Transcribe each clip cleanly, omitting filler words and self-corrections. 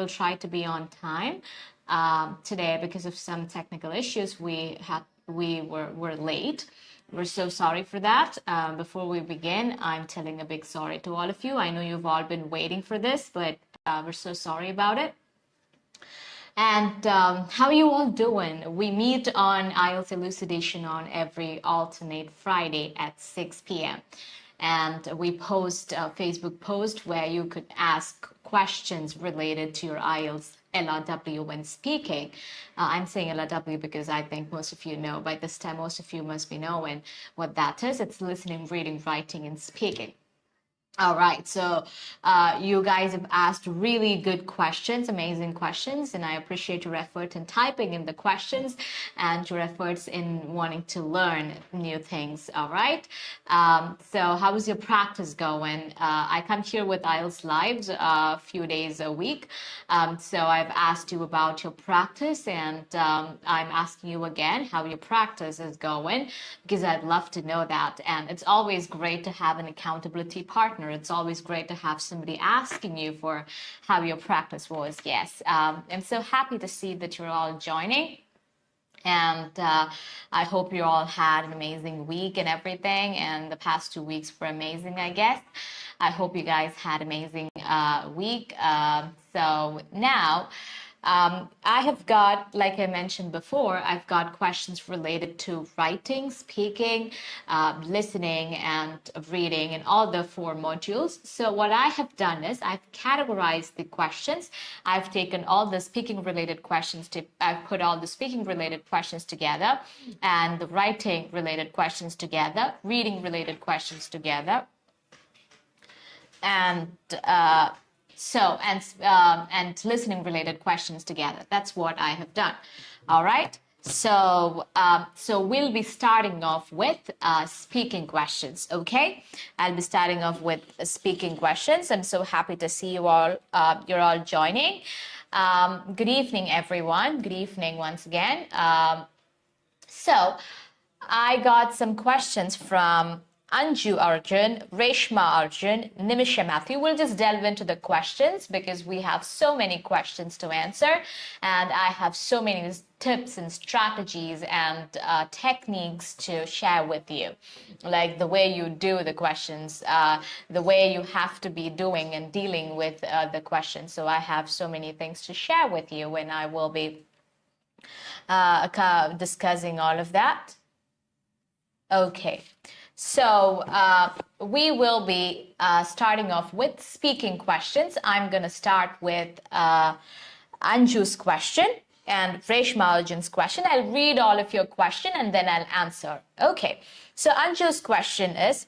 will try to be on time. Today, because of some technical issues, we were late. We're so sorry for that. Before we begin, I'm telling a big sorry to all of you. I know you've all been waiting for this, but we're so sorry about it. And how are you all doing? We meet on IELTS Elucidation on every alternate Friday at 6 p.m. And we post a Facebook post where you could ask questions related to your IELTS LRW when speaking. I'm saying LRW because I think most of you know. By this time, most of you must be knowing what that is. It's listening, reading, writing, and speaking. All right, so you guys have asked really good questions, amazing questions, and I appreciate your effort in typing in the questions and your efforts in wanting to learn new things. All right, so how is your practice going? I come here with IELTS Lives a few days a week, so I've asked you about your practice, and I'm asking you again how your practice is going, because I'd love to know that. And it's always great to have an accountability partner. It's always great to have somebody asking you for how your practice was. Yes, I'm so happy to see that you're all joining. And I hope you all had an amazing week and everything. And the past 2 weeks were amazing, I guess. I hope you guys had an amazing week. So now, I have got, like I mentioned before, I've got questions related to writing, speaking, listening, and reading, and all the 4 modules. So what I have done is I've categorized the questions. I've taken all the speaking related questions I've put all the speaking related questions together, and the writing related questions together, reading related questions together, and and listening related questions together. That's what I have done. All right. So we'll be starting off with speaking questions. Okay. I'll be starting off with speaking questions. I'm so happy to see you all. You're all joining. Good evening, everyone. Good evening once again. So I got some questions from Anju Arjun, Reshma Arjun, Nimisha Matthew. We'll just delve into the questions because we have so many questions to answer, and I have so many tips and strategies and techniques to share with you, like the way you do the questions, the way you have to be doing and dealing with the questions. So I have so many things to share with you, and I will be discussing all of that. Okay. So we will be starting off with speaking questions. I'm going to start with Anju's question and Reshma Arjun's question. I'll read all of your question and then I'll answer. Okay, so Anju's question is,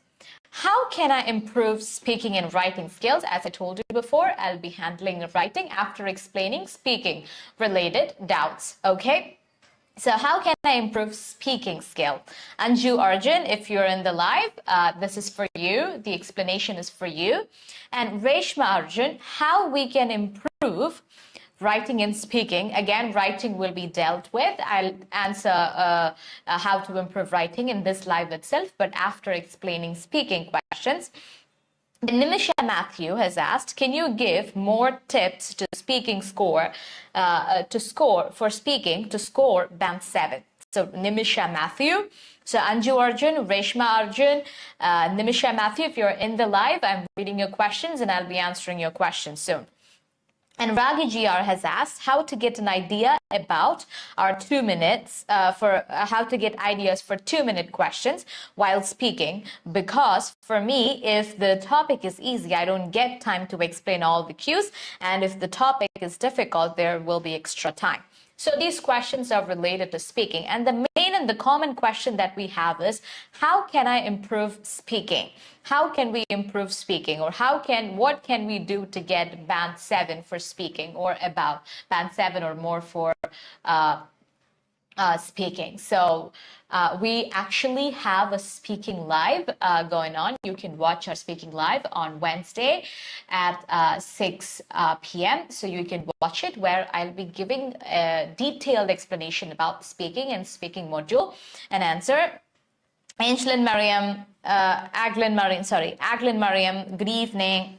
how can I improve speaking and writing skills? As I told you before, I'll be handling writing after explaining speaking related doubts. Okay. So how can I improve speaking skill? Anju Arjun, if you're in the live, this is for you. The explanation is for you. And Reshma Arjun, how we can improve writing and speaking. Again, writing will be dealt with. I'll answer how to improve writing in this live itself, but after explaining speaking questions. Nimisha Matthew has asked, can you give more tips to speaking score, to score band 7? So Nimisha Matthew. So Anju Arjun, Reshma Arjun, Nimisha Matthew, if you're in the live, I'm reading your questions and I'll be answering your questions soon. And Ragi GR has asked how to get an idea about our 2 minutes for how to get ideas for 2-minute questions while speaking. Because for me, if the topic is easy, I don't get time to explain all the cues. And if the topic is difficult, there will be extra time. So these questions are related to speaking. And the main and the common question that we have is, how can I improve speaking? How can we improve speaking? Or what can we do to get band 7 for speaking, or about band 7 or more for speaking. So we actually have a speaking live going on. You can watch our speaking live on Wednesday at 6 p.m. So you can watch it, where I'll be giving a detailed explanation about speaking and speaking module and answer. Angelin Mariam, Aglin Mariam, good evening.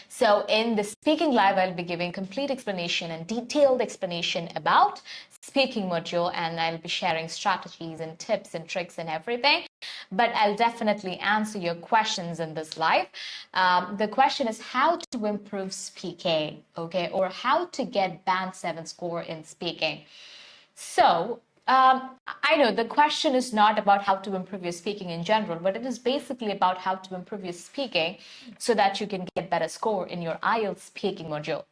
So in the speaking live, I'll be giving complete explanation and detailed explanation about speaking module, and I'll be sharing strategies and tips and tricks and everything. But I'll definitely answer your questions in this live. The question is how to improve speaking, okay, or how to get band 7 score in speaking. So I know the question is not about how to improve your speaking in general, but it is basically about how to improve your speaking so that you can get better score in your IELTS speaking module.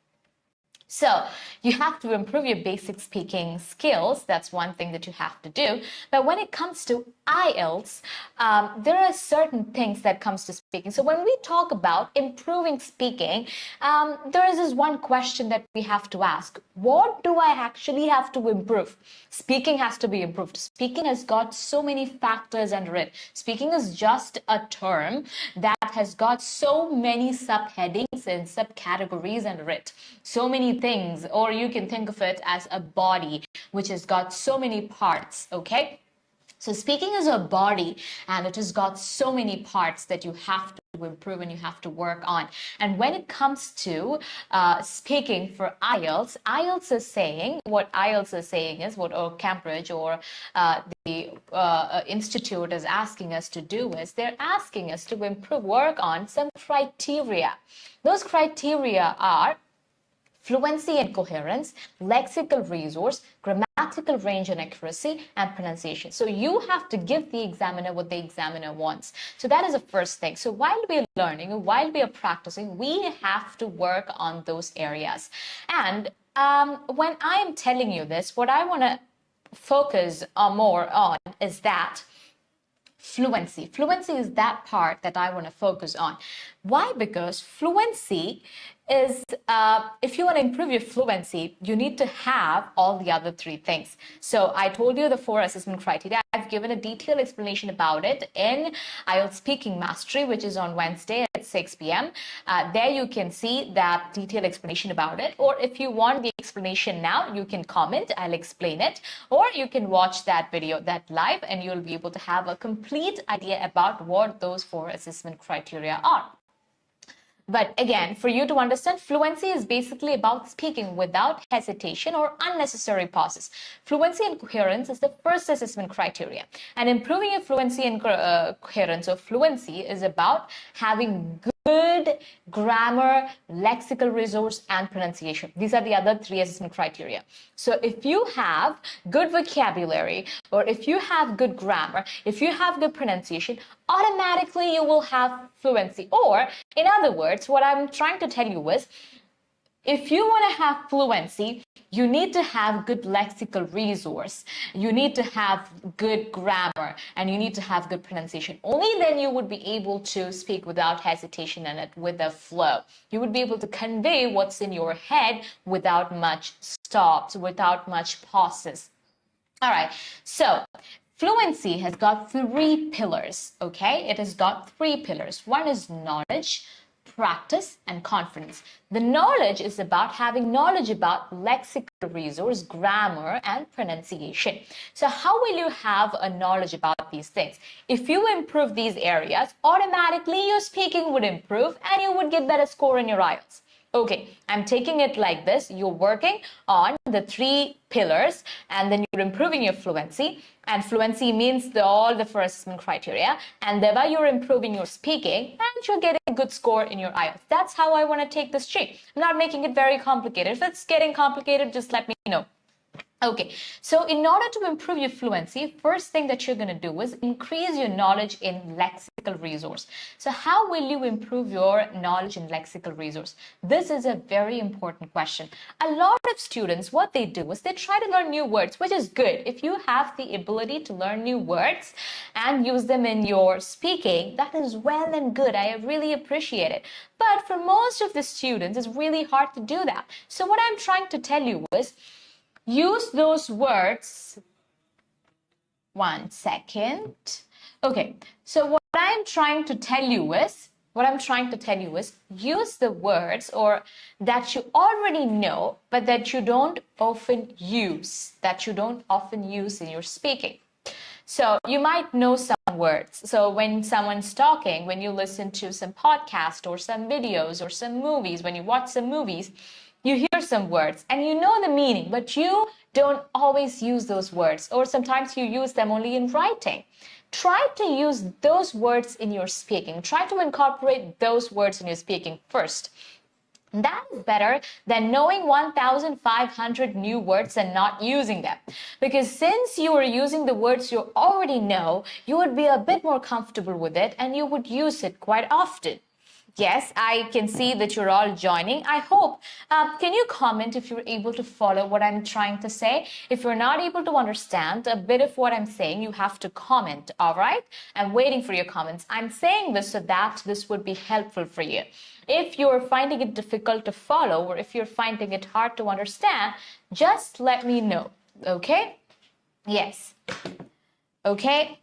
So you have to improve your basic speaking skills. That's one thing that you have to do. But when it comes to IELTS, there are certain things that comes to speaking. So when we talk about improving speaking, there is this one question that we have to ask. What do I actually have to improve? Speaking has to be improved. Speaking has got so many factors under it. Speaking is just a term that has got so many subheadings and subcategories under it. So many things, or you can think of it as a body which has got so many parts, okay? So speaking is a body, and it has got so many parts that you have to improve and you have to work on. And when it comes to speaking for IELTS, IELTS is saying is what Cambridge or the institute is asking us to do is they're asking us to improve, work on some criteria. Those criteria are fluency and coherence, lexical resource, grammatical range and accuracy, and pronunciation. So you have to give the examiner what the examiner wants. So that is the first thing. So while we are learning, while we are practicing, we have to work on those areas. And when I'm telling you this, what I want to focus more on is that fluency. Fluency is that part that I want to focus on. Why? Because fluency is, if you want to improve your fluency, you need to have all the other three things. So I told you the 4 assessment criteria. I've given a detailed explanation about it in IELTS Speaking Mastery, which is on Wednesday at 6 p.m. There you can see that detailed explanation about it. Or if you want the explanation now, you can comment, I'll explain it. Or you can watch that video, that live, and you'll be able to have a complete idea about what those 4 assessment criteria are. But again, for you to understand, fluency is basically about speaking without hesitation or unnecessary pauses. Fluency and coherence is the first assessment criteria. And improving your fluency and coherence or fluency is about having good grammar, lexical resource, and pronunciation. These are the other 3 assessment criteria. So if you have good vocabulary, or if you have good grammar, if you have good pronunciation, automatically you will have fluency. Or in other words, what I'm trying to tell you is, if you want to have fluency, you need to have good lexical resource, you need to have good grammar, and you need to have good pronunciation. Only then you would be able to speak without hesitation and with a flow. You would be able to convey what's in your head without much stops, without much pauses. All right, so fluency has got 3 pillars, okay? It has got 3 pillars. One is knowledge, practice, and confidence. The knowledge is about having knowledge about lexical resource, grammar, and pronunciation. So how will you have a knowledge about these things? If you improve these areas, automatically your speaking would improve and you would get better score in your IELTS. Okay, I'm taking it like this. You're working on the 3 pillars and then you're improving your fluency. And fluency means all the 4 assessment criteria. And thereby you're improving your speaking and you're getting a good score in your IELTS. That's how I want to take this tree. I'm not making it very complicated. If it's getting complicated, just let me know. Okay, so in order to improve your fluency, first thing that you're going to do is increase your knowledge in lexical resource. So how will you improve your knowledge in lexical resource? This is a very important question. A lot of students, what they do is they try to learn new words, which is good. If you have the ability to learn new words and use them in your speaking, that is well and good. I really appreciate it. But for most of the students, it's really hard to do that. So what I'm trying to tell you is, use those words. One second. Okay, so what I'm trying to tell you is, use the words or that you already know, but that you don't often use, in your speaking. So you might know some words. So when someone's talking, when you listen to some podcast or some videos or some movies, when you watch some movies, you hear some words and you know the meaning, but you don't always use those words, or sometimes you use them only in writing. Try to use those words in your speaking. Try to incorporate those words in your speaking first. That is better than knowing 1,500 new words and not using them. Because since you are using the words you already know, you would be a bit more comfortable with it and you would use it quite often. Yes, I can see that you're all joining. I hope. Can you comment if you're able to follow what I'm trying to say? If you're not able to understand a bit of what I'm saying, you have to comment, all right? I'm waiting for your comments. I'm saying this so that this would be helpful for you. If you're finding it difficult to follow, or if you're finding it hard to understand, just let me know, okay? Yes. Okay.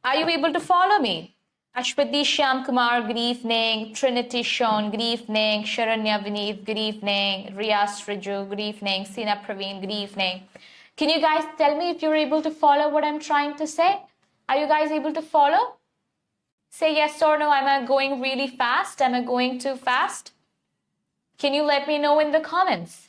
Are you able to follow me? 𝗓𝗡𝗟𝗂𝐂𝐰 𝗂𝐿𝐿, good evening. Trinity Sean, good evening. Sharanya Vineet, good evening. Riyas Riju, good evening. Sina Praveen, good evening. Can you guys tell me if you're able to follow what I'm trying to say? Are you guys able to follow? Say yes or no. Am I going really fast? Am I going too fast? Can you let me know in the comments?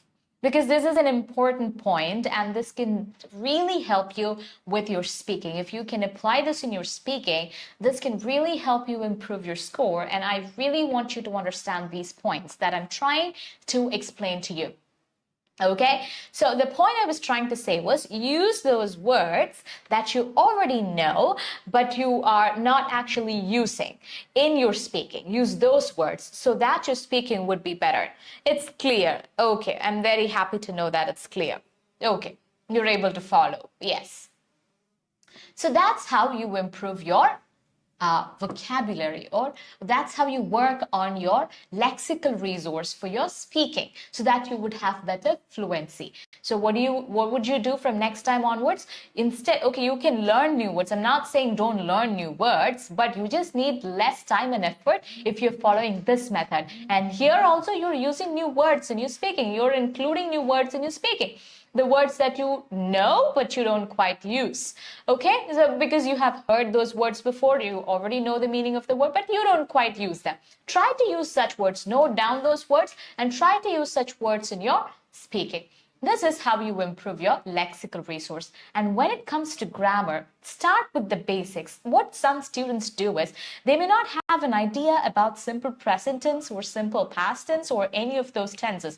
Because this is an important point and this can really help you with your speaking. If you can apply this in your speaking, this can really help you improve your score. And I really want you to understand these points that I'm trying to explain to you. Okay, so the point I was trying to say was use those words that you already know, but you are not actually using in your speaking. Use those words so that your speaking would be better. It's clear. Okay, I'm very happy to know that it's clear. Okay, you're able to follow. Yes. So that's how you improve your vocabulary, or that's how you work on your lexical resource for your speaking so that you would have better fluency. So what would you do from next time onwards? Instead, okay, you can learn new words. I'm not saying don't learn new words, but you just need less time and effort if you're following this method. And here also you're using new words in your speaking. You're including new words in your speaking. The words that you know, but you don't quite use. Okay, so because you have heard those words before, you already know the meaning of the word, but you don't quite use them. Try to use such words, note down those words, and try to use such words in your speaking. This is how you improve your lexical resource. And when it comes to grammar, start with the basics. What some students do is they may not have an idea about simple present tense or simple past tense or any of those tenses.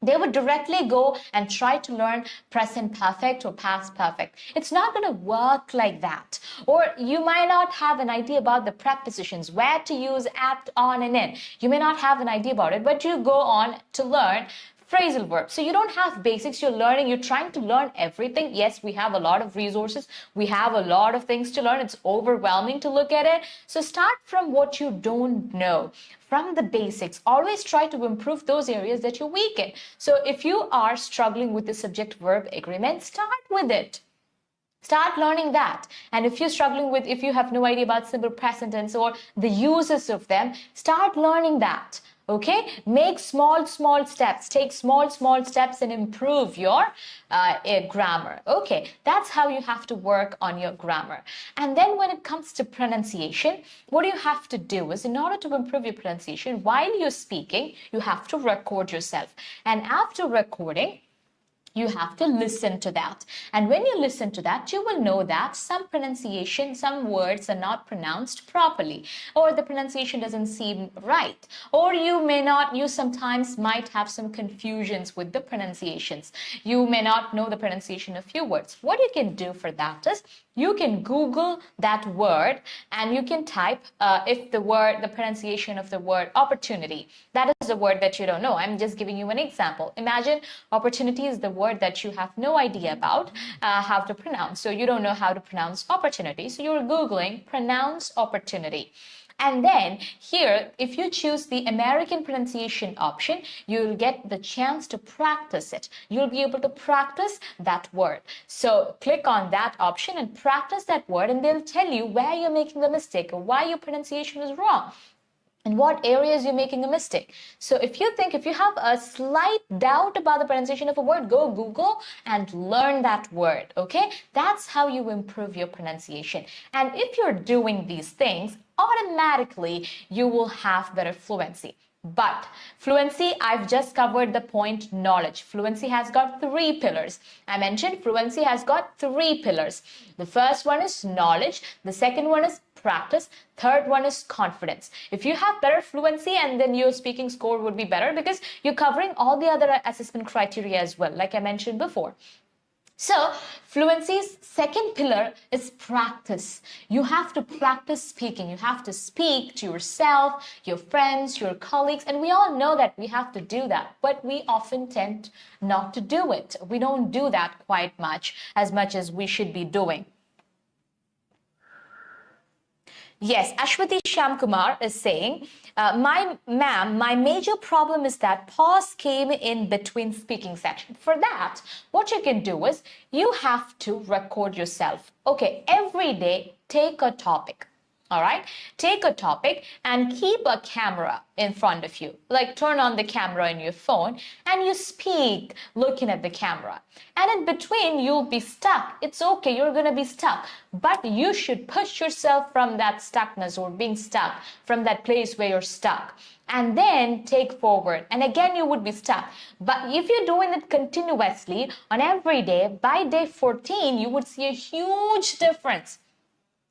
They would directly go and try to learn present perfect or past perfect. It's not going to work like that. Or you might not have an idea about the prepositions, where to use at, on, and in. You may not have an idea about it, but you go on to learn phrasal verbs. So you don't have basics, you're trying to learn everything. Yes, we have a lot of resources. We have a lot of things to learn. It's overwhelming to look at it. So start from what you don't know. From the basics, always try to improve those areas that you're weak in. So if you are struggling with the subject-verb agreement, start with it. Start learning that. And if you're struggling with, if you have no idea about simple present tense or the uses of them, start learning that. Okay, make small steps, take small steps and improve your grammar. Okay, that's how you have to work on your grammar. And then when it comes to pronunciation, what you have to do is, in order to improve your pronunciation, while you're speaking, you have to record yourself. And after recording, you have to listen to that. And when you listen to that, you will know that some pronunciation, some words are not pronounced properly, or the pronunciation doesn't seem right, or you sometimes might have some confusions with the pronunciations. You may not know the pronunciation of few words. What you can do for that is, you can Google that word and you can type if the pronunciation of the word opportunity. That is a word that you don't know. I'm just giving you an example. Imagine opportunity is the word that you have no idea about how to pronounce. So you don't know how to pronounce opportunity. So you're Googling pronounce opportunity. And then here, if you choose the American pronunciation option, you'll get the chance to practice it. You'll be able to practice that word. So click on that option and practice that word, and they'll tell you where you're making a mistake or why your pronunciation is wrong, in what areas you're making a mistake. So if you have a slight doubt about the pronunciation of a word, go Google and learn that word, okay? That's how you improve your pronunciation. And if you're doing these things, automatically you will have better fluency. But fluency, I've just covered the point knowledge. Fluency has got 3 pillars. I mentioned fluency has got 3 pillars. The first one is knowledge. The second one is practice. Third one is confidence. If you have better fluency, and then your speaking score would be better because you're covering all the other assessment criteria as well, like I mentioned before. So fluency's second pillar is practice. You have to practice speaking. You have to speak to yourself, your friends, your colleagues, and we all know that we have to do that, but we often tend not to do it. We don't do that quite much as we should be doing. Yes, 𝗂𝗓𝗂𝗧𝗦 is saying, ma'am, my major problem is that pause came in between speaking section. For that, what you can do is you have to record yourself. Okay, every day, take a topic. All right, take a topic and keep a camera in front of you. Like turn on the camera in your phone and you speak looking at the camera. And in between, you'll be stuck. It's okay, you're going to be stuck. But you should push yourself from that stuckness or being stuck from that place where you're stuck. And then take forward. And again, you would be stuck. But if you're doing it continuously on every day, by day 14, you would see a huge difference.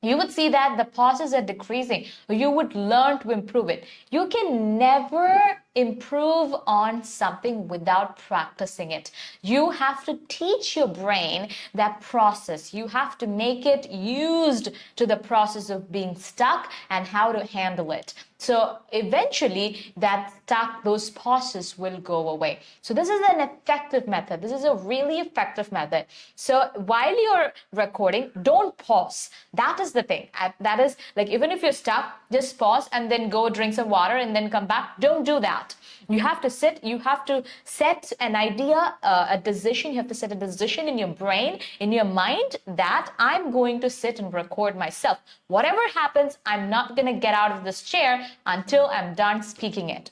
You would see that the pauses are decreasing. You would learn to improve it. You can never improve on something without practicing it. You have to teach your brain that process. You have to make it used to the process of being stuck and how to handle it. So eventually those pauses will go away. So this is an effective method. This is a really effective method. So while you're recording, don't pause. That is the thing. That is like, even if you're stuck, just pause and then go drink some water and then come back. Don't do that. You have to set an idea, a decision. You have to set a decision in your brain, in your mind, that I'm going to sit and record myself. Whatever happens, I'm not going to get out of this chair until I'm done speaking it.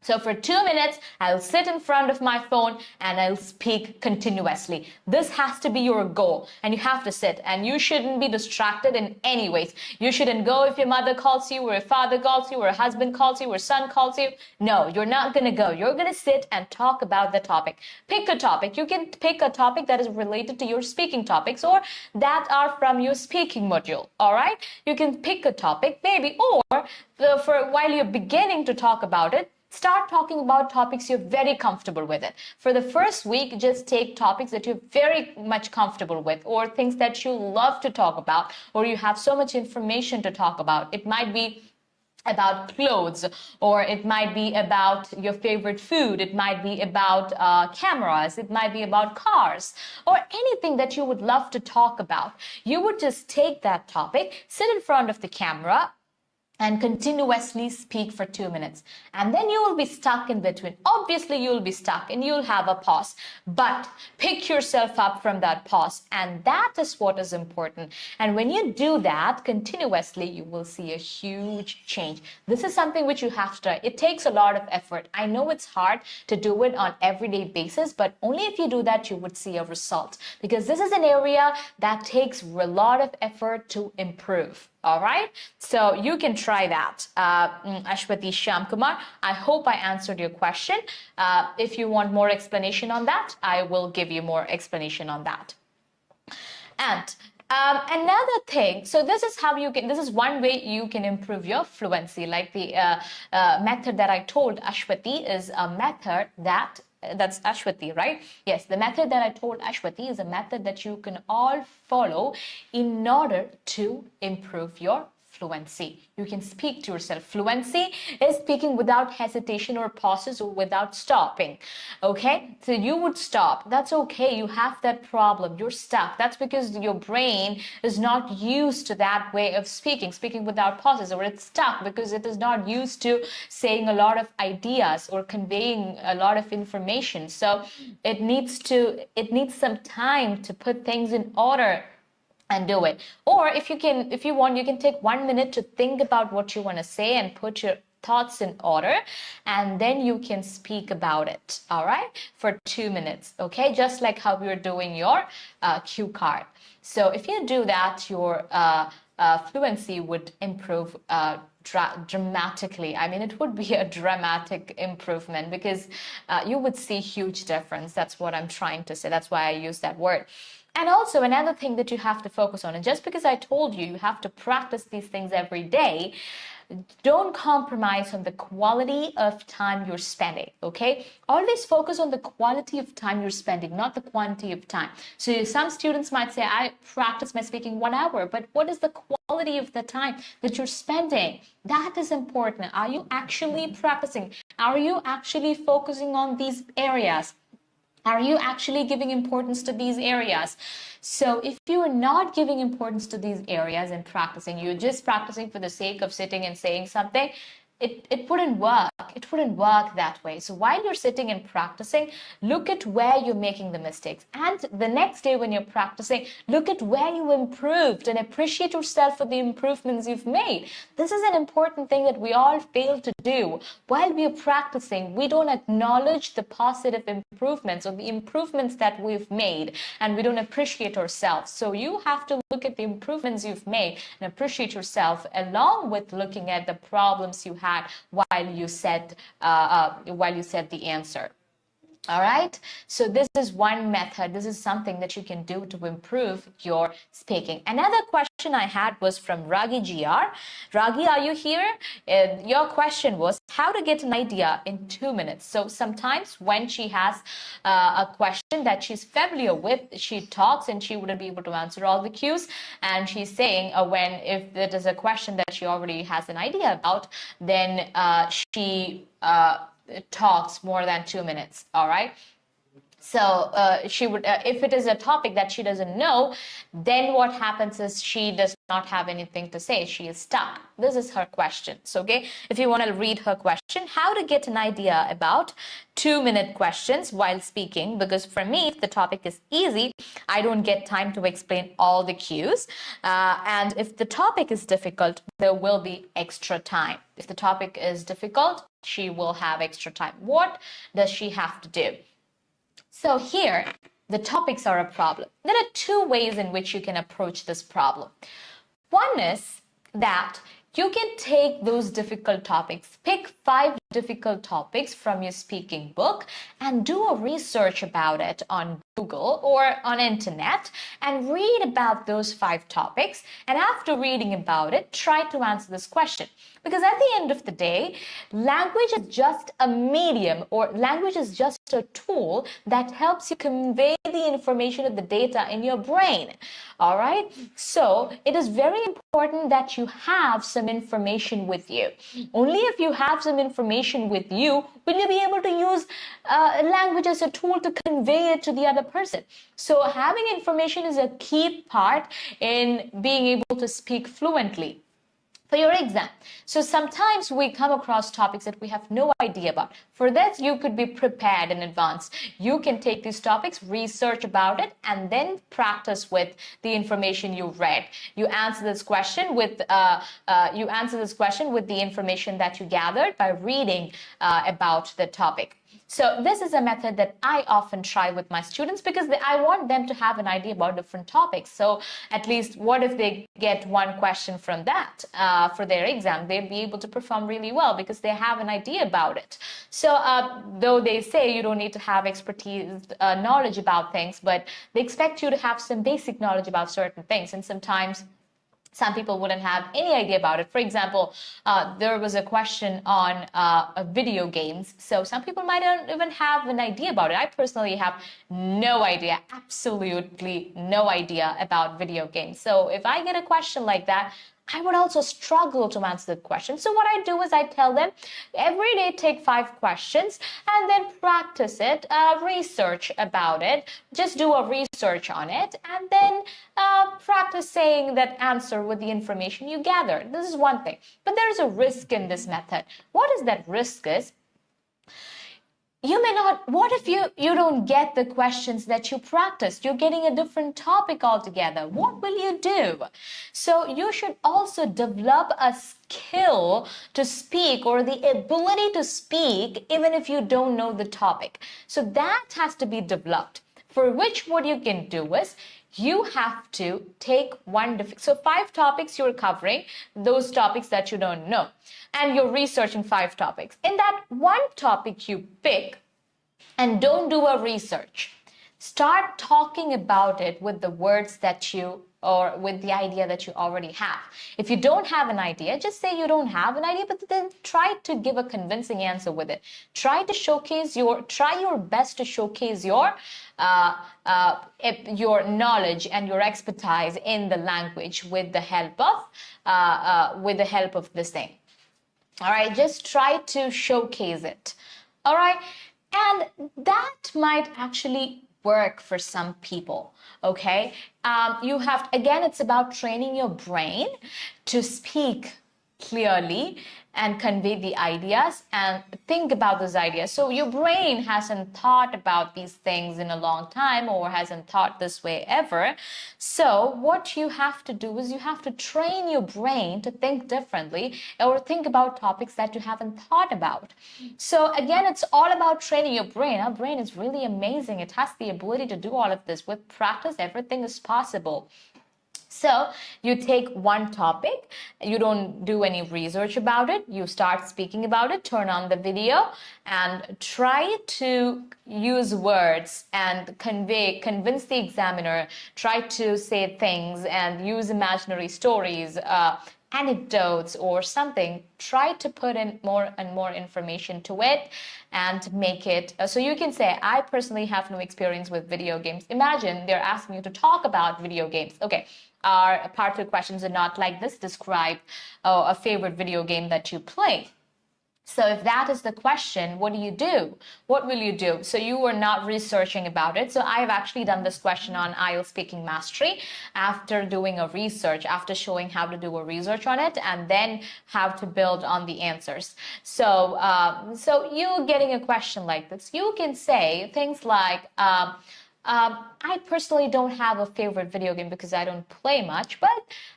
So for 2 minutes, I'll sit in front of my phone and I'll speak continuously. This has to be your goal, and you have to sit, and you shouldn't be distracted in any ways. You shouldn't go if your mother calls you, or your father calls you, or a husband calls you, or son calls you. No, you're not going to go. You're going to sit and talk about the topic. Pick a topic. You can pick a topic that is related to your speaking topics or that are from your speaking module. All right? You can pick a topic maybe, or while you're beginning to talk about it, start talking about topics you're very comfortable with it. For the first week, just take topics that you're very much comfortable with, or things that you love to talk about, or you have so much information to talk about. It might be about clothes, or it might be about your favorite food. It might be about cameras. It might be about cars, or anything that you would love to talk about. You would just take that topic, sit in front of the camera, and continuously speak for 2 minutes. And then you will be stuck in between. Obviously, you'll be stuck and you'll have a pause. But pick yourself up from that pause. And that is what is important. And when you do that continuously, you will see a huge change. This is something which you have to try. It takes a lot of effort. I know it's hard to do it on everyday basis, but only if you do that, you would see a result. Because this is an area that takes a lot of effort to improve. All right, so you can try that. 𝗂𝗓𝗂𝗧𝗦, I hope I answered your question. If you want more explanation on that, I will give you more explanation on that. And another thing, so this is one way you can improve your fluency. Like the method that I told, 𝗂𝗓𝗂𝗧𝗦, is a method that's 𝗂𝗓𝗂𝗧𝗦, right? Yes, the method that I told, 𝗂𝗓𝗂𝗧𝗦, is a method that you can all follow in order to improve your fluency. You can speak to yourself. Fluency is speaking without hesitation or pauses or without stopping. Okay, so you would stop. That's okay. You have that problem. You're stuck. That's because your brain is not used to that way of speaking without pauses, or it's stuck because it is not used to saying a lot of ideas or conveying a lot of information. So it needs some time to put things in order and do it. Or if you want, you can take 1 minute to think about what you want to say and put your thoughts in order, and then you can speak about it, all right, for 2 minutes, okay, just like how you're doing your cue card. So if you do that, your fluency would improve dramatically. I mean, it would be a dramatic improvement because you would see huge difference. That's what I'm trying to say. That's why I use that word. And also another thing that you have to focus on, and just because I told you you have to practice these things every day, don't compromise on the quality of time you're spending, okay? Always focus on the quality of time you're spending, not the quantity of time. So some students might say, I practice my speaking 1 hour, but what is the quality of the time that you're spending? That is important. Are you actually practicing? Are you actually focusing on these areas? Are you actually giving importance to these areas? So if you are not giving importance to these areas and practicing, you're just practicing for the sake of sitting and saying something, it wouldn't work. It wouldn't work that way. So while you're sitting and practicing, look at where you're making the mistakes. And the next day when you're practicing, look at where you improved and appreciate yourself for the improvements you've made. This is an important thing that we all fail to do. While we are practicing, we don't acknowledge the positive improvements or the improvements that we've made, and we don't appreciate ourselves. So you have to look at the improvements you've made and appreciate yourself, along with looking at the problems you had while you said the answer. All right, so this is one method. This is something that you can do to improve your speaking. Another question I had was from Ragi GR. Ragi, are you here? Your question was how to get an idea in 2 minutes. So sometimes when she has a question that she's familiar with, she talks and she wouldn't be able to answer all the cues. And she's saying if it is a question that she already has an idea about, then she talks more than 2 minutes. All right, so she would if it is a topic that she doesn't know, then what happens is she does not have anything to say. She is stuck. This is her question. So okay, if you want to read her question, how to get an idea about 2-minute questions while speaking, because for me, if the topic is easy, I don't get time to explain all the cues, and if the topic is difficult, there will be extra time. If the topic is difficult, she will have extra time. What does she have to do? So here, the topics are a problem. There are 2 ways in which you can approach this problem. One is that you can take those difficult topics, pick 5 difficult topics from your speaking book and do a research about it on Google or on internet and read about those 5 topics. And after reading about it, try to answer this question. Because at the end of the day, language is just a medium, or language is just a tool that helps you convey the information of the data in your brain. All right. So it is very important that you have some information with you. Only if you have some information with you will you be able to use language as a tool to convey it to the other person. So having information is a key part in being able to speak fluently for your exam. So sometimes we come across topics that we have no idea about. For that, you could be prepared in advance. You can take these topics, research about it, and then practice with the information you read. You answer this question with the information that you gathered by reading about the topic. So this is a method that I often try with my students because I want them to have an idea about different topics. So at least what if they get one question from that for their exam? They'll be able to perform really well because they have an idea about it. So though they say you don't need to have expertise, knowledge about things, but they expect you to have some basic knowledge about certain things. And sometimes some people wouldn't have any idea about it. For example, there was a question on video games. So some people might not even have an idea about it. I personally have no idea, absolutely no idea about video games. So if I get a question like that, I would also struggle to answer the question. So what I do is I tell them every day take 5 questions and then practice it, research about it, just do a research on it, and then practice saying that answer with the information you gather. This is one thing. But there is a risk in this method. What is that risk is, you may not, what if you don't get the questions that you practiced? You're getting a different topic altogether. What will you do? So you should also develop a skill to speak, or the ability to speak even if you don't know the topic. So that has to be developed, for which what you can do is you have to take so 5 topics you're covering, those topics that you don't know, and you're researching 5 topics. In that one topic you pick, and don't do a research. Start talking about it with the words that or with the idea that you already have. If you don't have an idea, just say you don't have an idea, but then try to give a convincing answer with it. Try your best to showcase your knowledge and your expertise in the language with the help of this thing. All right, just try to showcase it. All right, and that might actually work for some people. Okay, again, it's about training your brain to speak clearly and convey the ideas and think about those ideas. So your brain hasn't thought about these things in a long time, or hasn't thought this way ever. So what you have to do is you have to train your brain to think differently, or think about topics that you haven't thought about. So again, it's all about training your brain. Our brain is really amazing. It has the ability to do all of this. With practice, everything is possible. So you take one topic, you don't do any research about it, you start speaking about it, turn on the video and try to use words and convince the examiner, try to say things and use imaginary stories, anecdotes or something. Try to put in more and more information to it and make it so you can say, I personally have no experience with video games. Imagine they're asking you to talk about video games. Okay, our part 2 questions are not like this. Describe a favorite video game that you play. So if that is the question, what do you do? What will you do? So you are not researching about it. So I've actually done this question on IELTS speaking mastery after doing a research, after showing how to do a research on it and then how to build on the answers. So, so you getting a question like this, you can say things like, I personally don't have a favorite video game because I don't play much, but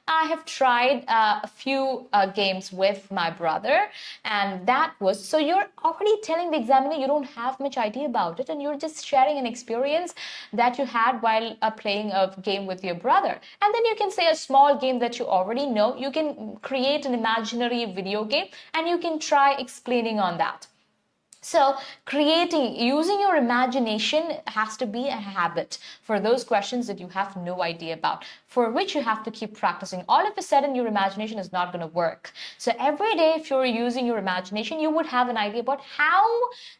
I have tried a few games with my brother, and that was, so you're already telling the examiner you don't have much idea about it, and you're just sharing an experience that you had while playing a game with your brother. And then you can say a small game that you already know. You can create an imaginary video game and you can try explaining on that. So using your imagination has to be a habit for those questions that you have no idea about, for which you have to keep practicing. All of a sudden, your imagination is not going to work. So every day, if you're using your imagination, you would have an idea about how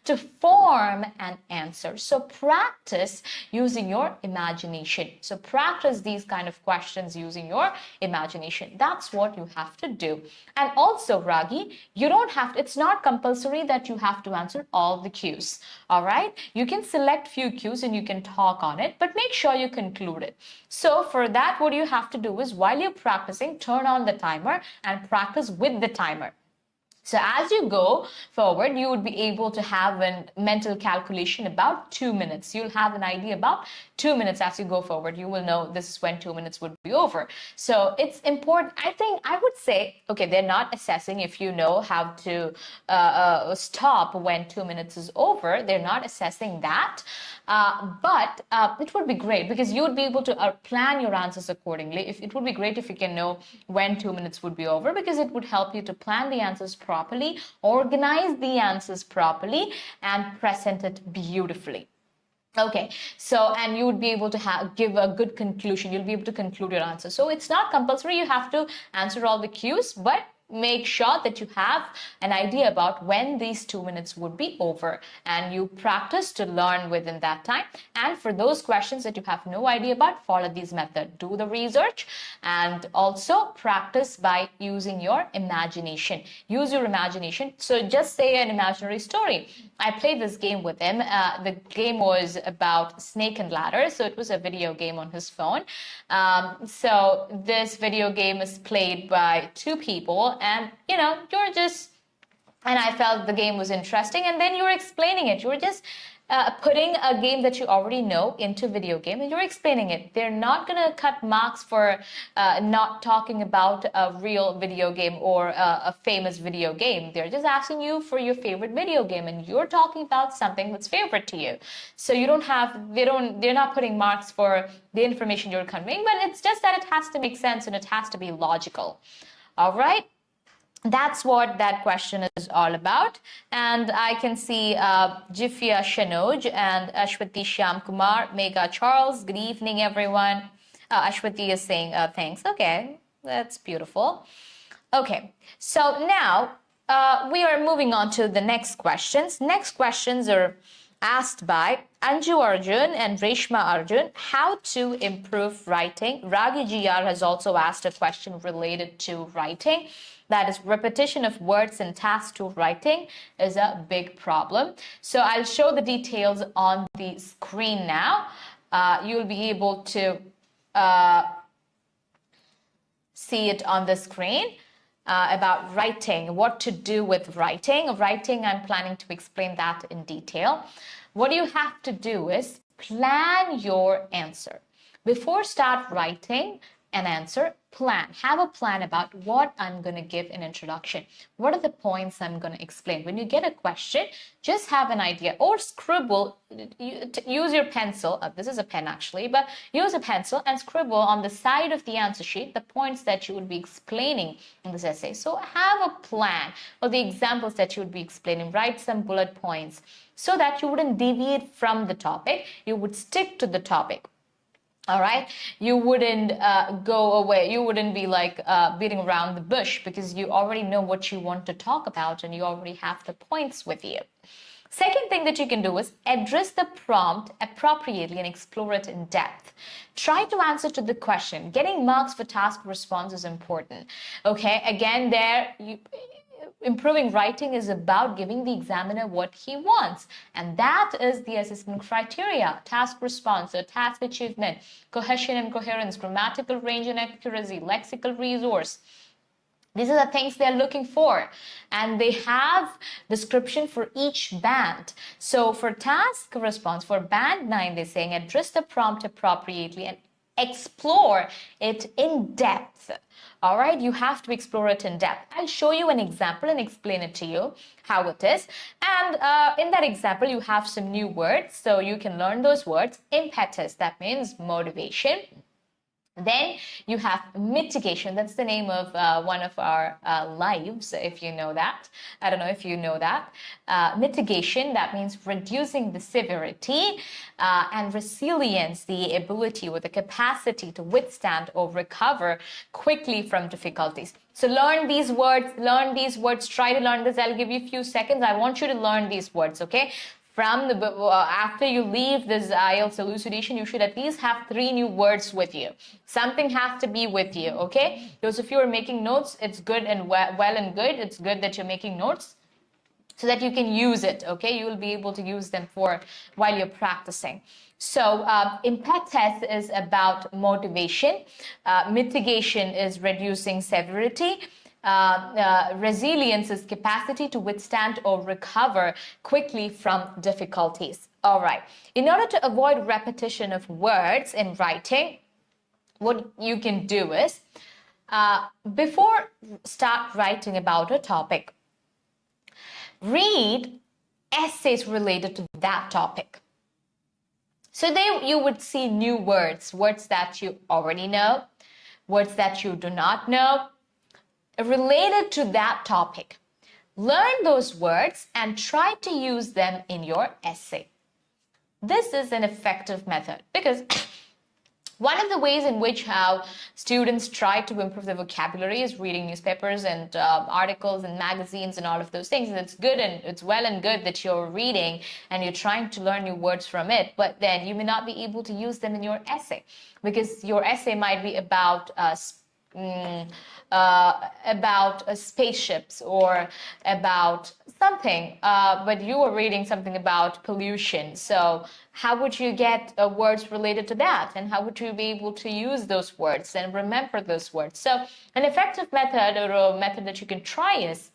to form an answer. So practice using your imagination. So practice these kind of questions using your imagination. That's what you have to do. And also, Ragi, you don't have to, it's not compulsory that you have to answer all the cues. All right, you can select few cues and you can talk on it, but make sure you conclude it. So for that, what you have to do is, while you're practicing, turn on the timer and practice with the timer. So as you go forward, you would be able to have a mental calculation about 2 minutes. You'll have an idea about 2 minutes as you go forward. You will know this is when 2 minutes would be over. So it's important. I would say, okay, they're not assessing if you know how to stop when 2 minutes is over. They're not assessing that. But it would be great because you would be able to plan your answers accordingly. It would be great if you can know when 2 minutes would be over, because it would help you to plan the answers properly, organize the answers properly, and present it beautifully. Okay, so, and you would be able to give a good conclusion. You'll be able to conclude your answer. So it's not compulsory you have to answer all the cues, but make sure that you have an idea about when these 2 minutes would be over, and you practice to learn within that time. And for those questions that you have no idea about, follow these methods. Do the research and also practice by using your imagination. Use your imagination. So just say an imaginary story. I played this game with him. The game was about snake and ladder. So it was a video game on his phone. So this video game is played by 2 people, and you're just, and I felt the game was interesting, and then you're explaining it. You're just putting a game that you already know into video game, and you're explaining it. They're not going to cut marks for not talking about a real video game or a famous video game. They're just asking you for your favorite video game, and you're talking about something that's favorite to you. So you don't have, they're not putting marks for the information you're conveying, but it's just that it has to make sense and it has to be logical. All right. That's what that question is all about. And I can see Jifia Shanoj and 𝗂𝗚𝗟𝗂𝗂𝗏 Charles. Good evening, everyone. Ashwati is saying thanks. Okay, that's beautiful. Okay, so now we are moving on to the next questions. Next questions are asked by Anju Arjun and Reshma Arjun. How to improve writing. Ragi GR has also asked a question related to writing. That is, repetition of words and tasks to writing is a big problem. So I'll show the details on the screen now. You'll be able to see it on the screen about writing, what to do with writing. Writing, I'm planning to explain that in detail. What you have to do is plan your answer. Before start writing an answer, plan. Have a plan about what I'm going to give an introduction. What are the points I'm going to explain? When you get a question, just have an idea or scribble. Use your pencil. This is a pen actually, but use a pencil and scribble on the side of the answer sheet the points that you would be explaining in this essay. So have a plan or the examples that you would be explaining. Write some bullet points so that you wouldn't deviate from the topic. You would stick to the topic. All right, you wouldn't go away. You wouldn't be like beating around the bush, because you already know what you want to talk about and you already have the points with you. Second thing that you can do is address the prompt appropriately and explore it in depth. Try to answer to the question. Getting marks for task response is important. Okay, again, improving writing is about giving the examiner what he wants, and that is the assessment criteria: task response, or task achievement, cohesion and coherence, grammatical range and accuracy, lexical resource. These are the things they're looking for, and they have description for each band. So for task response, for band 9, they're saying address the prompt appropriately and explore it in depth. All right, you have to explore it in depth. I'll show you an example and explain it to you how it is. And in that example, you have some new words, so you can learn those words. Impetus, that means motivation. Then you have mitigation. That's the name of one of our lives, if you know that. I don't know if you know that. Mitigation, that means reducing the severity, and resilience, the ability or the capacity to withstand or recover quickly from difficulties. So learn these words, try to learn this. I'll give you a few seconds. I want you to learn these words, okay? From the after you leave this IELTS elucidation, you should at least have 3 new words with you. Something has to be with you, okay? Those of you who are making notes, it's good and well and good. It's good that you're making notes so that you can use it, okay? You will be able to use them while you're practicing. So impetus is about motivation. Mitigation is reducing severity. Resilience is capacity to withstand or recover quickly from difficulties. All right. In order to avoid repetition of words in writing, what you can do is, before start writing about a topic, read essays related to that topic. So there you would see new words that you already know, words that you do not know, related to that topic. Learn those words and try to use them in your essay. This is an effective method because One of the ways in which how students try to improve their vocabulary is reading newspapers and articles and magazines and all of those things. And it's good and it's well and good that you're reading and you're trying to learn new words from it, but then you may not be able to use them in your essay because your essay might be about spaceships or about something, but you were reading something about pollution. So how would you get words related to that? And how would you be able to use those words and remember those words? So an effective method or a method that you can try is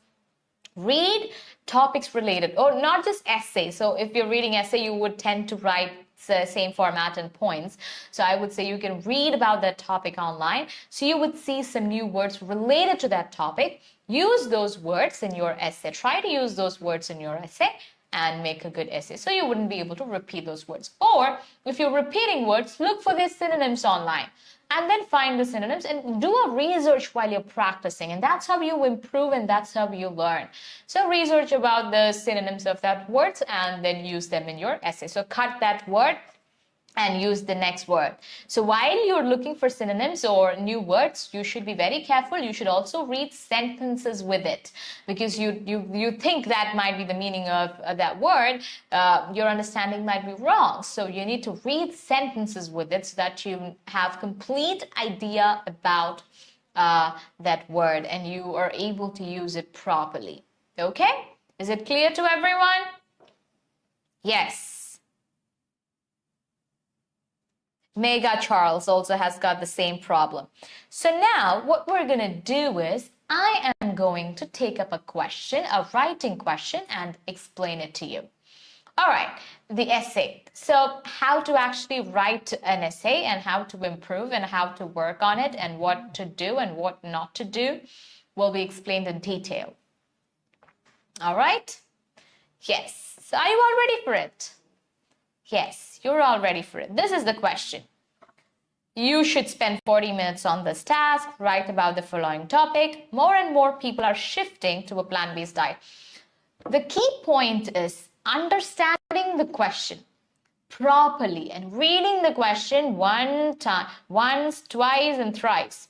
read topics related, or not just essays. So if you're reading essay, you would tend to write the same format and points. So I would say you can read about that topic online. So you would see some new words related to that topic. Use those words in your essay. Try to use those words in your essay and make a good essay. So you wouldn't be able to repeat those words. Or if you're repeating words, look for their synonyms online. And then find the synonyms and do a research while you're practicing. And that's how you improve and that's how you learn. So research about the synonyms of that word and then use them in your essay. So cut that word and use the next word. So while you're looking for synonyms or new words, you should be very careful. You should also read sentences with it because you think that might be the meaning of that word. Your understanding might be wrong. So you need to read sentences with it so that you have complete idea about that word and you are able to use it properly. Okay? Is it clear to everyone? Yes. Mega Charles also has got the same problem. So now what we're going to do is I am going to take up a question, a writing question, and explain it to you. All right, the essay. So how to actually write an essay and how to improve and how to work on it and what to do and what not to do will be explained in detail. All right? Yes. So are you all ready for it? Yes, you're all ready for it. This is the question. You should spend 40 minutes on this task. Write about the following topic. More and more people are shifting to a plant-based diet. The key point is understanding the question properly and reading the question once, twice, and thrice.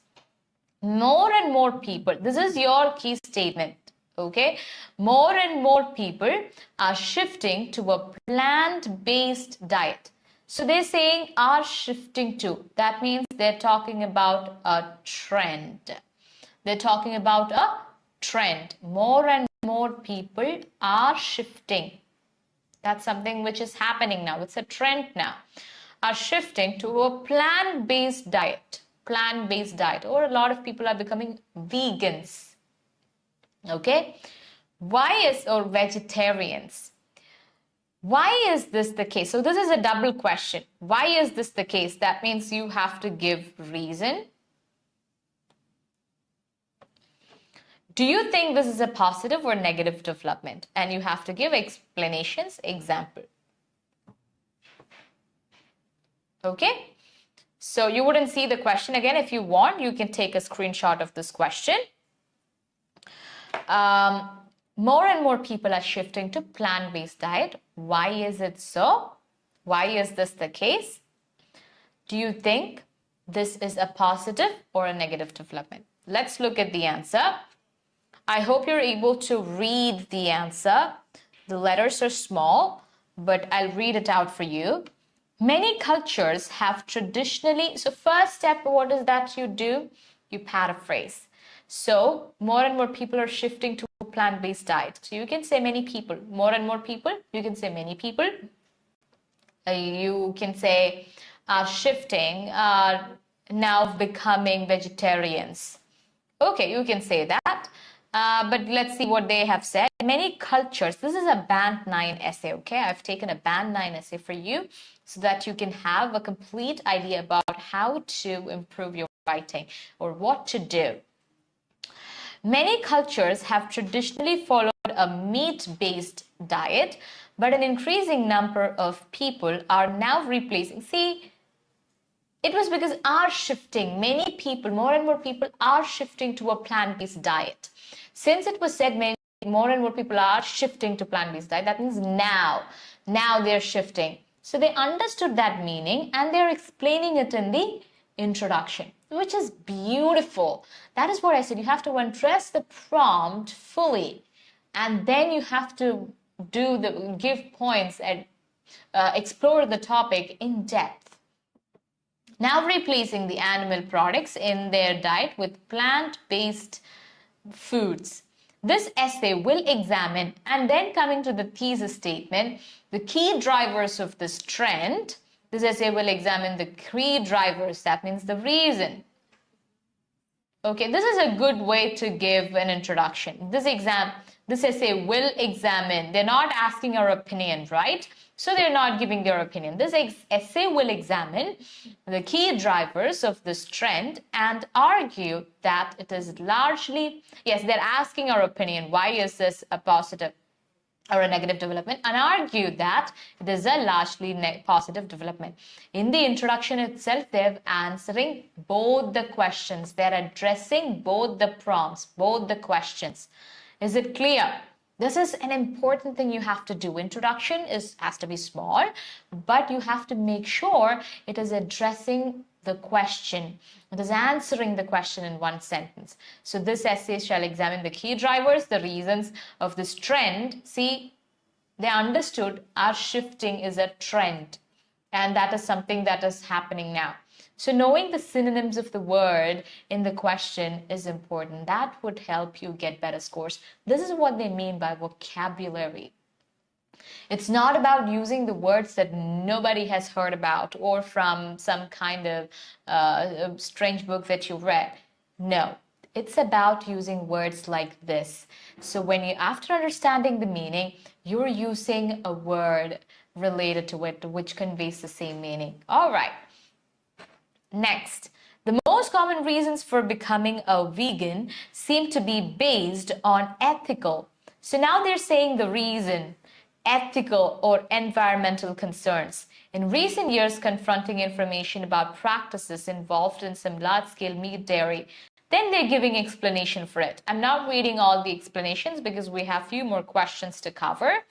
More and more people, this is your key statement. Okay, more and more people are shifting to a plant-based diet. So they're saying are shifting to. That means they're talking about a trend. They're talking about a trend. More and more people are shifting. That's something which is happening now. It's a trend now. Are shifting to a plant-based diet. Plant-based diet. Or a lot of people are becoming vegans. Okay, or vegetarians. Why is this the case? So this is a double question. Why is this the case? That means you have to give reason. Do you think this is a positive or negative development? And you have to give explanations, example. Okay, so you wouldn't see the question again. If you want, you can take a screenshot of this question. More and more people are shifting to plant-based diet. Why is it so? Why is this the case? Do you think this is a positive or a negative development? Let's look at the answer. I hope you're able to read the answer. The letters are small, but I'll read it out for you. Many cultures have traditionally, so first step, what is that you do? You paraphrase. So more and more people are shifting to a plant-based diet. So you can say many people. More and more people, you can say many people. You can say shifting, now becoming vegetarians. Okay, you can say that. But let's see what they have said. Many cultures, this is a band 9 essay, okay? I've taken a band 9 essay for you so that you can have a complete idea about how to improve your writing or what to do. Many cultures have traditionally followed a meat-based diet, but an increasing number of people are now replacing. See, it was because many people, more and more people are shifting to a plant-based diet. Since it was said more and more people are shifting to plant-based diet, that means now they're shifting. So they understood that meaning and they're explaining it in the introduction, which is beautiful. That is what I said. You have to address the prompt fully, and then you have to give points and explore the topic in depth. Now replacing the animal products in their diet with plant-based foods. This essay will examine, and then coming to the thesis statement, the key drivers of this trend. This essay will examine the key drivers, that means the reason. Okay, this is a good way to give an introduction. This essay will examine, they're not asking our opinion, right? So they're not giving their opinion. This essay will examine the key drivers of this trend and argue that it is largely, yes, they're asking our opinion. Why is this a positive or a negative development? And argue that it is a largely positive development. In the introduction itself, they're answering both the questions. They're addressing both the prompts, both the questions. Is it clear? This is an important thing you have to do. Introduction has to be small, but you have to make sure it is addressing the question. It is answering the question in one sentence. So this essay shall examine the key drivers, the reasons of this trend. See, they understood our shifting is a trend, and that is something that is happening now. So knowing the synonyms of the word in the question is important. That would help you get better scores. This is what they mean by vocabulary. It's not about using the words that nobody has heard about or from some kind of strange book that you read. No, it's about using words like this. So when you, after understanding the meaning, you're using a word related to it which conveys the same meaning. All right. Next, the most common reasons for becoming a vegan seem to be based on ethical. So now they're saying the reason, ethical or environmental concerns. In recent years, confronting information about practices involved in some large-scale meat dairy, then they're giving explanation for it. I'm not reading all the explanations because we have few more questions to cover.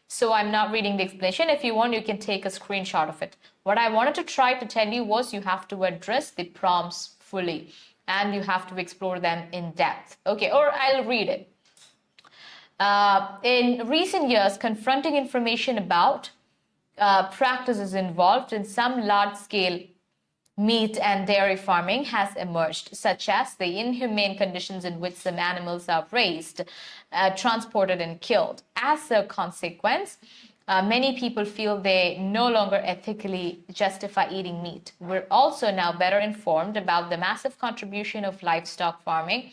So I'm not reading the explanation. If you want, you can take a screenshot of it. What I wanted to try to tell you was you have to address the prompts fully and you have to explore them in depth. Okay, or I'll read it. In recent years, confronting information about practices involved in some large-scale meat and dairy farming has emerged, such as the inhumane conditions in which some animals are raised, transported and killed. As a consequence, many people feel they no longer ethically justify eating meat. We're also now better informed about the massive contribution of livestock farming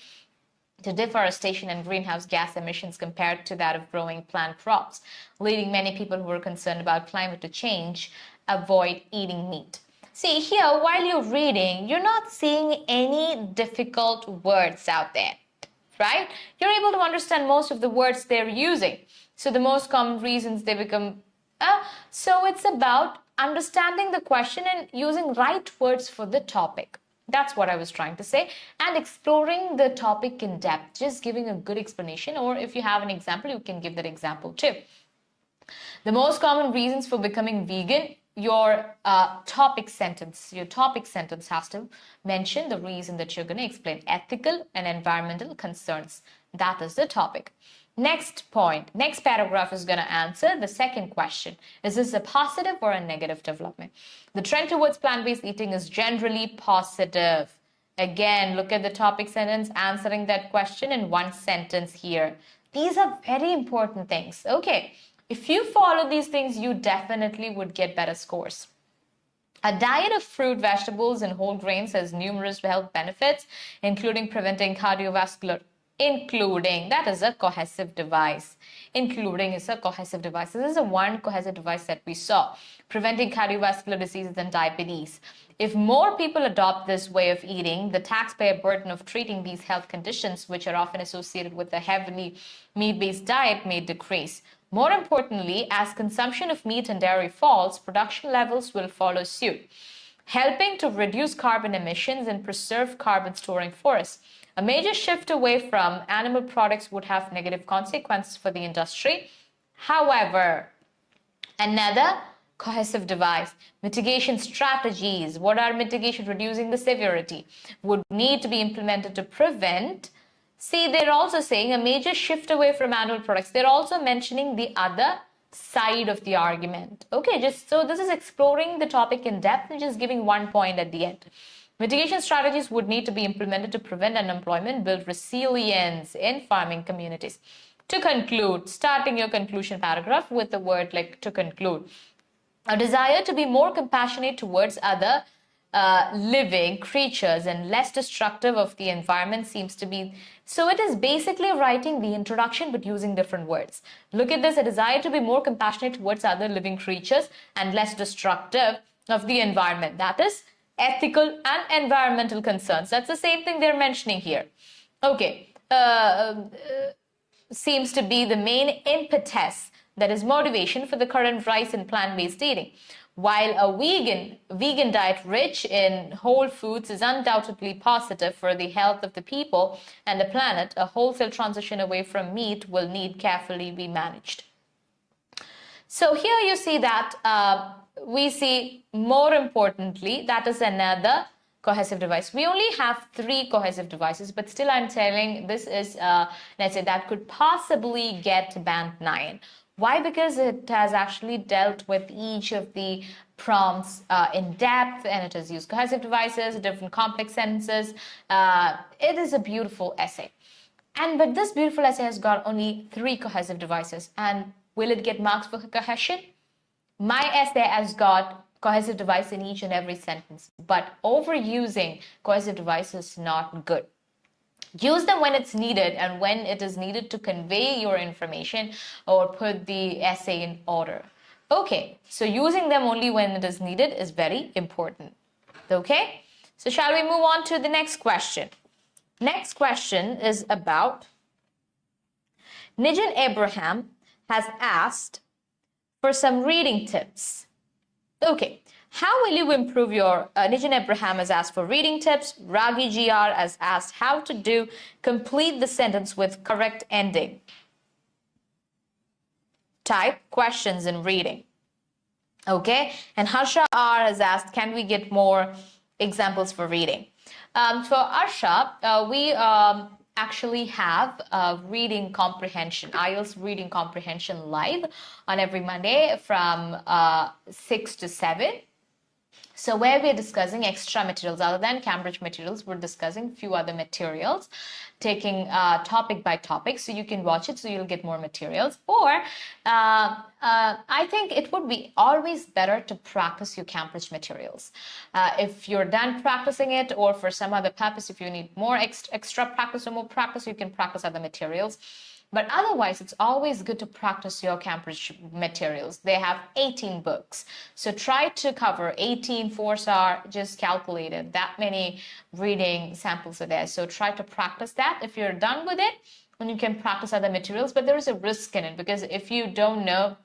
to deforestation and greenhouse gas emissions compared to that of growing plant crops, leading many people who are concerned about climate change avoid eating meat. See, here, while you're reading, you're not seeing any difficult words out there, right? You're able to understand most of the words they're using. So the most common reasons they become, so it's about understanding the question and using right words for the topic. That's what I was trying to say. And exploring the topic in depth, just giving a good explanation, or if you have an example, you can give that example too. The most common reasons for becoming vegan, your topic sentence has to mention the reason that you're going to explain. Ethical and environmental concerns. That is the topic. Next point, next paragraph is going to answer the second question. Is this a positive or a negative development? The trend towards plant-based eating is generally positive. Again, look at the topic sentence, answering that question in one sentence here. These are very important things. Okay, if you follow these things, you definitely would get better scores. A diet of fruit, vegetables, and whole grains has numerous health benefits, including preventing cardiovascular that is a cohesive device. Including is a cohesive device. This is a one cohesive device that we saw. Preventing cardiovascular diseases and diabetes. If more people adopt this way of eating, the taxpayer burden of treating these health conditions, which are often associated with a heavily meat-based diet, may decrease. More importantly, as consumption of meat and dairy falls, production levels will follow suit, helping to reduce carbon emissions and preserve carbon-storing forests. A major shift away from animal products would have negative consequences for the industry. However, another cohesive device. Mitigation strategies. What are mitigation? Reducing the severity. Would need to be implemented to prevent. See, they're also saying a major shift away from animal products. They're also mentioning the other side of the argument. Okay, just so this is exploring the topic in depth and just giving one point at the end. Mitigation strategies would need to be implemented to prevent unemployment, build resilience in farming communities. To conclude, starting your conclusion paragraph with the word like to conclude. A desire to be more compassionate towards other living creatures and less destructive of the environment seems to be. So it is basically writing the introduction but using different words. Look at this, a desire to be more compassionate towards other living creatures and less destructive of the environment. That is ethical and environmental concerns. That's the same thing they're mentioning here. Okay, seems to be the main impetus, that is motivation for the current rise in plant-based eating. While a vegan diet rich in whole foods is undoubtedly positive for the health of the people and the planet, a wholesale transition away from meat will need carefully be managed. So here you see that we see more importantly, that is another cohesive device. We only have 3 cohesive devices, but still I'm telling this is, let's say that could possibly get band 9. Why? Because it has actually dealt with each of the prompts in depth, and it has used cohesive devices, different complex sentences. It is a beautiful essay. But this beautiful essay has got only 3 cohesive devices. And will it get marks for cohesion? My essay has got cohesive device in each and every sentence, but overusing cohesive device is not good. Use them when it's needed and when it is needed to convey your information or put the essay in order. Okay, so using them only when it is needed is very important. Okay, so shall we move on to the next question? Next question is about Nijan Abraham has asked for some reading tips. Okay, how will you improve your, Nijan Abraham has asked for reading tips. Ragi GR has asked how to do complete the sentence with correct ending. Type questions in reading. Okay, and Harsha R has asked, can we get more examples for reading? For Harsha, we actually have reading comprehension, IELTS reading comprehension live on every Monday from 6 to 7. So where we're discussing extra materials other than Cambridge materials, we're discussing few other materials, taking topic by topic, so you can watch it so you'll get more materials. Or I think it would be always better to practice your Cambridge materials. If you're done practicing it, or for some other purpose, if you need more extra practice or more practice, you can practice other materials. But otherwise, it's always good to practice your Cambridge materials. They have 18 books. So try to cover 18, 4-star, just calculated. That many reading samples are there. So try to practice that. If you're done with it, then you can practice other materials. But there is a risk in it, because if you don't know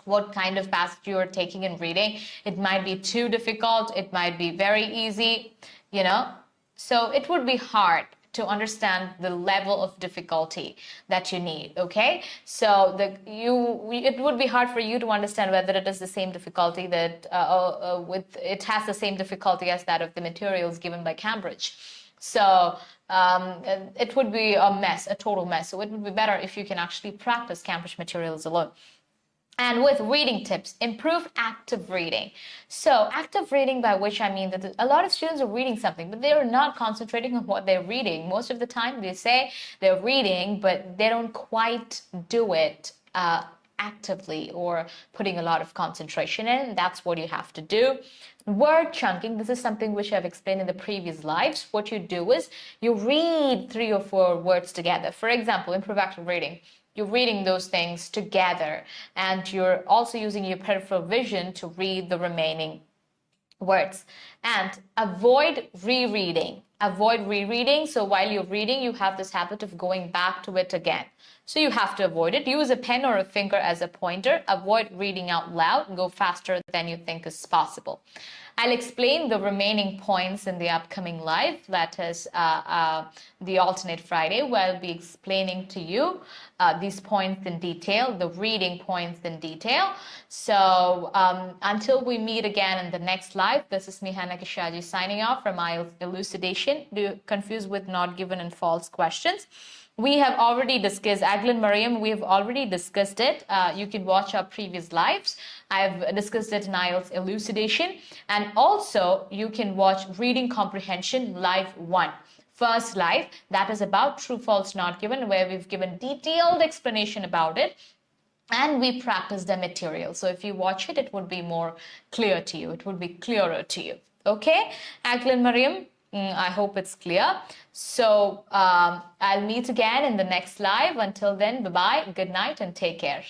what kind of passage you are taking and reading, it might be too difficult. It might be very easy, you know. So it would be hard to understand the level of difficulty that you need. Okay, so it would be hard for you to understand whether it is the same difficulty that it has the same difficulty as that of the materials given by Cambridge. So it would be a mess, a total mess. So it would be better if you can actually practice Cambridge materials alone. And with reading tips, improve active reading. So active reading, by which I mean that a lot of students are reading something, but they are not concentrating on what they're reading. Most of the time they say they're reading, but they don't quite do it actively or putting a lot of concentration in. That's what you have to do. Word chunking, this is something which I've explained in the previous lives. What you do is you read 3 or 4 words together. For example, improve active reading. You're reading those things together, and you're also using your peripheral vision to read the remaining words. And avoid rereading. Avoid rereading. So while you're reading, you have this habit of going back to it again. So you have to avoid it. Use a pen or a finger as a pointer. Avoid reading out loud. Go faster than you think is possible. I'll explain the remaining points in the upcoming live, that is the alternate Friday, where I'll be explaining to you these points in detail, the reading points in detail. So until we meet again in the next live, this is me, Hannah Kishaji, signing off from IELTS Elucidation. Do you confuse with not given and false questions? We have already discussed Aglan Mariam. We have already discussed it. You can watch our previous lives. I've discussed it in IELTS Elucidation. And also, you can watch Reading Comprehension Live 1. First live, that is about true, false, not given, where we've given detailed explanation about it. And we practice the material. So if you watch it, it would be more clear to you. It would be clearer to you. Okay? Aglan Mariam, I hope it's clear. So I'll meet again in the next live. Until then, bye-bye, good night, and take care.